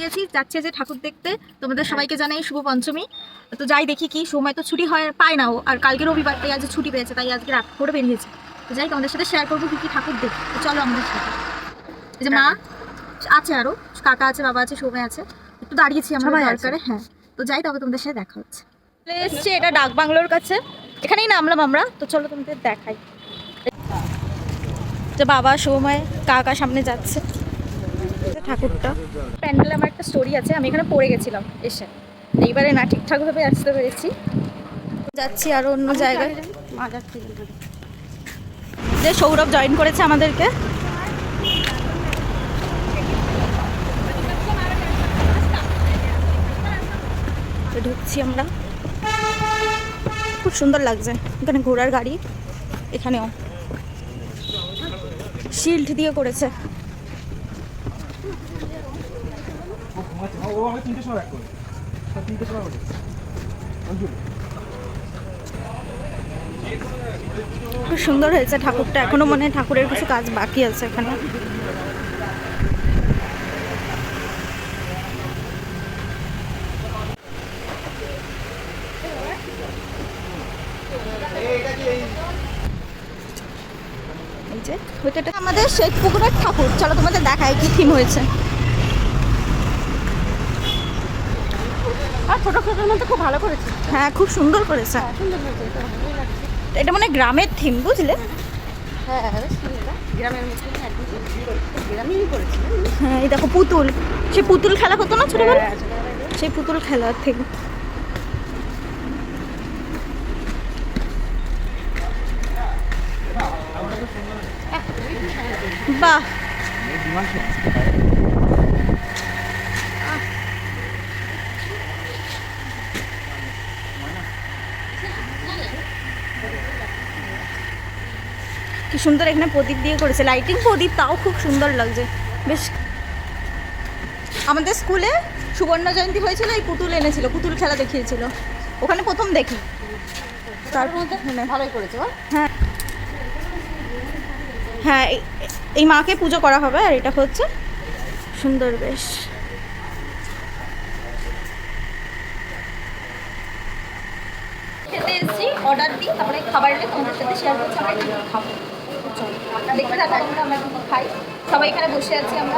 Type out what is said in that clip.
বেরিয়েছি, যাচ্ছি যে ঠাকুর দেখতে। তোমাদের সবাইকে জানাই শুভ পঞ্চমী। তো যাই দেখি কি সময় তো ছুটি হয় পায় না ও, আর কালকে রবিবার, তাই আজ ছুটি পেয়েছে, তাই আজকে রাত করে বেরিয়েছে। তো যাই তোমাদের সাথে শেয়ার করবো কি কি ঠাকুর দেখি। তো চলো আমাদের সাথে। এই যে মা আছে, আরো কাকা আছে, বাবা আছে, সবাই আছে। একটু দাঁড়িয়েছি আমরা দরকারে। হ্যাঁ, তো যাই, তবে তোমাদের সাথে দেখা হচ্ছে। এসছি এটা ডাক বাংলোর কাছে, এখানেই নামলাম আমরা। তো চলো তোমাদের দেখাই। যে বাবা সময় কাকা সামনে যাচ্ছে ঠাকুরটা। প্যান্ডেলে আমার একটা স্টোরি আছে, আমি এখানে পড়ে গেছিলাম এসে, এইবারে না ঠিকঠাকভাবে আসতে পেরেছি। যাচ্ছি আরো অন্য জায়গায়। যে সৌরভ জয়েন করেছে আমাদেরকে। ঢুকছি আমরা, খুব সুন্দর লাগছে। এখানে ঘোড়ার গাড়ি, এখানেও শিল্ড দিয়ে করেছে। খুব সুন্দর হয়েছে ঠাকুরটা, এখনো মনে হয় ঠাকুরের কিছু কাজ বাকি আছে এখানে। এই যে ওইটা আমাদের শেখ পুকুরের ঠাকুর। চলো তোমাদের দেখাই কি থিম হয়েছে। আর ছোট ছোটোর মধ্যে খুব ভালো করেছে। হ্যাঁ, খুব সুন্দর করেছে। এটা মানে গ্রামের থিম, বুঝলে? হ্যাঁ, এই দেখো পুতুল, সে পুতুল খেলা হতো না ছোটবেলা, সেই পুতুল খেলার থিম। বাহ, কি সুন্দর এখানে প্রদীপ দিয়ে করেছে, লাইটিং প্রদীপ, তাও খুব সুন্দর লাগছে বেশ। আমাদের স্কুলে সুবর্ণ জয়ন্তী হয়েছিল, এই পুতুল এনেছিল, পুতুল খেলা দেখিয়েছিল, ওখানে প্রথম দেখি। তার মধ্যে ভালোই করেছে। হ্যাঁ হ্যাঁ, এই মাকে পুজো করা হবে, আর এটা হচ্ছে সুন্দর বেশ। খেতে এসেছি, অর্ডার দিই, তারপরে খাবার এলে তোমাদের সাথে শেয়ার করছি আমরা কি খাবো। দেখবে দাদা, আমরা কিন্তু খাই, সবাই এখানে বসে আছি আমরা।